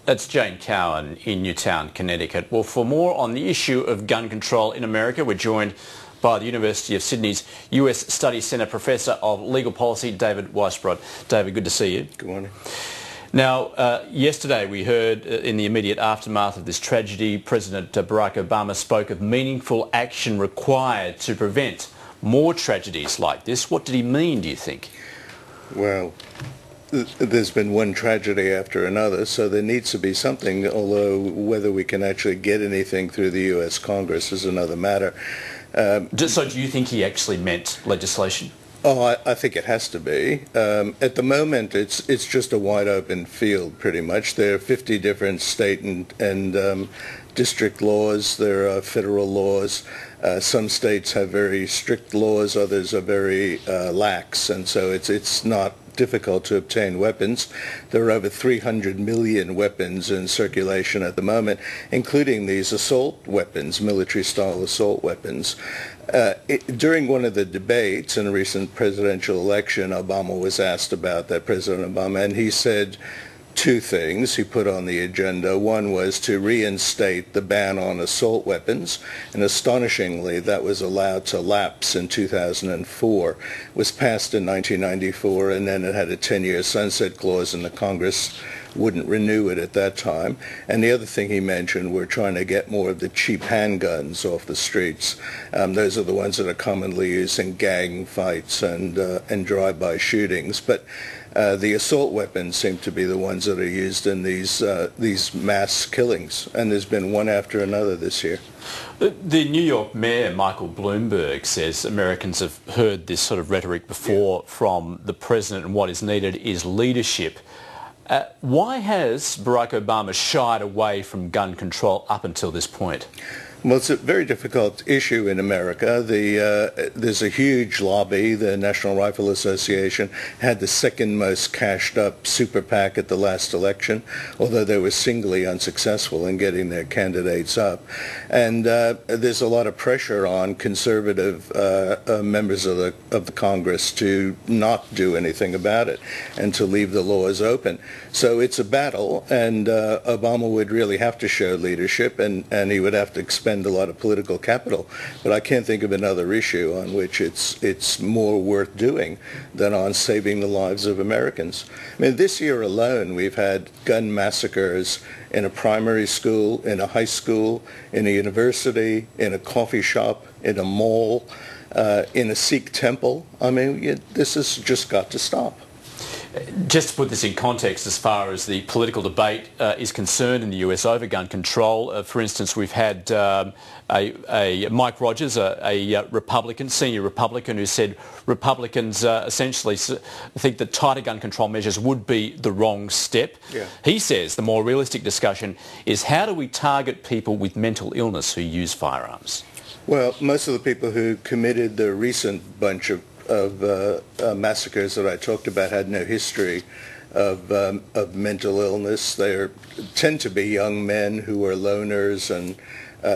That's Jane Cowan in Newtown, Connecticut. Well, for more on the issue of gun control in America, we're joined by the University of Sydney's US Studies Centre Professor of Legal Policy, David Weisbrod. David, good to see you. Good morning. Now, yesterday we heard in the immediate aftermath of this tragedy, President Barack Obama spoke of meaningful action required to prevent more tragedies like this. What did he mean, do you think? Well, there's been one tragedy after another, so there needs to be something, although whether we can actually get anything through the US Congress is another matter. So do you think he actually meant legislation? Oh, I think it has to be. At the moment, it's just a wide open field, pretty much. There are 50 different state and district laws. There are federal laws. Some states have very strict laws. Others are very lax, and so it's not difficult to obtain weapons. There are over 300 million weapons in circulation at the moment, including these assault weapons, military-style assault weapons. During one of the debates in a recent presidential election, Obama was asked about that, President Obama, and he said two things he put on the agenda. One was to reinstate the ban on assault weapons, and astonishingly that was allowed to lapse in 2004. It was passed in 1994, and then it had a 10-year sunset clause, and the Congress wouldn't renew it at that time. And the other thing he mentioned, we're trying to get more of the cheap handguns off the streets. Those are the ones that are commonly used in gang fights and drive-by shootings. But the assault weapons seem to be the ones that are used in these mass killings, and there's been one after another this year. The New York Mayor, Michael Bloomberg, says Americans have heard this sort of rhetoric before from the President, and what is needed is leadership. Why has Barack Obama shied away from gun control up until this point? Well, it's a very difficult issue in America. There's a huge lobby. The National Rifle Association had the second most cashed up super PAC at the last election, although they were singly unsuccessful in getting their candidates up. And there's a lot of pressure on conservative members of the Congress to not do anything about it and to leave the laws open. So it's a battle, and Obama would really have to show leadership, and he would have to expend a lot of political capital, but I can't think of another issue on which it's more worth doing than on saving the lives of Americans. I mean, this year alone, we've had gun massacres in a primary school, in a high school, in a university, in a coffee shop, in a mall, in a Sikh temple. I mean, this has just got to stop. Just to put this in context, as far as the political debate is concerned in the US over gun control, for instance, we've had Mike Rogers, a Republican, senior Republican, who said Republicans essentially think that tighter gun control measures would be the wrong step. Yeah. He says the more realistic discussion is how do we target people with mental illness who use firearms? Well, most of the people who committed the recent bunch of massacres that I talked about had no history of mental illness. They tend to be young men who are loners and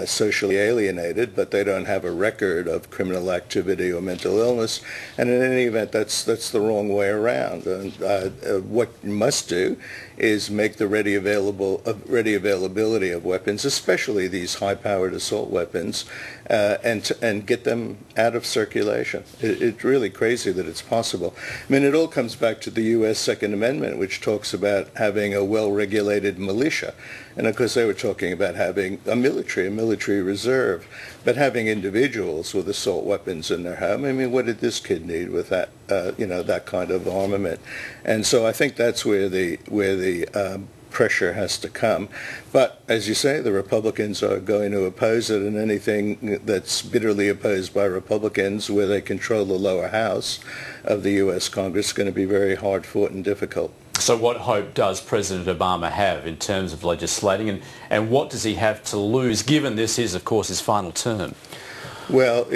socially alienated, but they don't have a record of criminal activity or mental illness. And in any event, that's the wrong way around. And what you must do is make the ready availability of weapons, especially these high-powered assault weapons, and get them out of circulation. It's really crazy that it's possible. I mean, it all comes back to the U.S. Second Amendment, which talks about having a well-regulated militia. And of course, they were talking about having a military reserve, but having individuals with assault weapons in their home. I mean, what did this kid need with that, that kind of armament? And so I think that's where the pressure has to come. But as you say, the Republicans are going to oppose it, and anything that's bitterly opposed by Republicans, where they control the lower house of the U.S. Congress, is going to be very hard-fought and difficult. So what hope does President Obama have in terms of legislating, and what does he have to lose, given this is, of course, his final term? Well,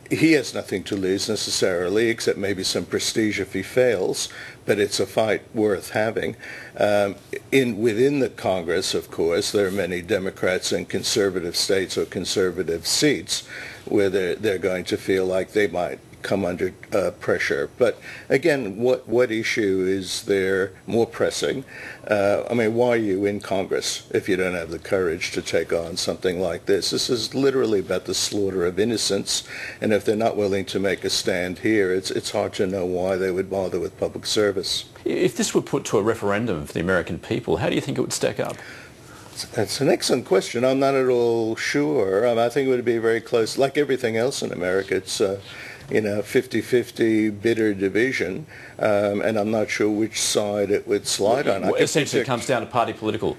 he has nothing to lose necessarily, except maybe some prestige if he fails, but it's a fight worth having. Within the Congress, of course, there are many Democrats in conservative states or conservative seats where they're going to feel like they might come under pressure. But again, what issue is there more pressing? I mean, why are you in Congress if you don't have the courage to take on something like this? This is literally about the slaughter of innocents, and if they're not willing to make a stand here, it's hard to know why they would bother with public service. If this were put to a referendum for the American people, how do you think it would stack up? That's an excellent question. I'm not at all sure. I think it would be very close. Like everything else in America, it's 50-50 bitter division, and I'm not sure which side it would slide on. Essentially, it comes down to party political.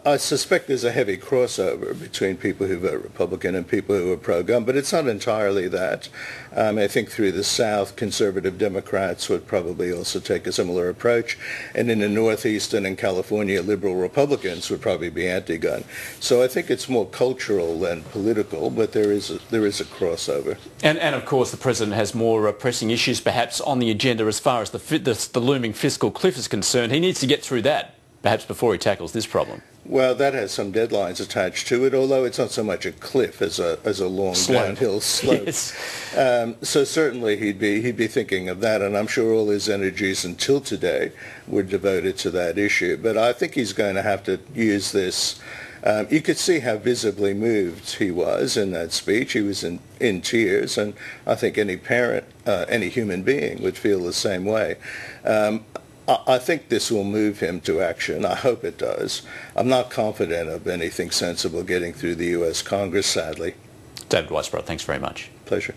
I suspect there's a heavy crossover between people who vote Republican and people who are pro-gun, but it's not entirely that. I think through the South, conservative Democrats would probably also take a similar approach, and in the Northeast and in California, liberal Republicans would probably be anti-gun. So I think it's more cultural than political, but there is a crossover. And of course, the President has more pressing issues perhaps on the agenda as far as the looming fiscal cliff is concerned. He needs to get through that, perhaps before he tackles this problem. Well, that has some deadlines attached to it, although it's not so much a cliff as a long downhill slope. Yes. So certainly he'd be thinking of that, and I'm sure all his energies until today were devoted to that issue. But I think he's going to have to use this. You could see how visibly moved he was in that speech. He was in tears, and I think any parent, any human being would feel the same way. I think this will move him to action. I hope it does. I'm not confident of anything sensible getting through the U.S. Congress, sadly. David Weisbrot, thanks very much. Pleasure.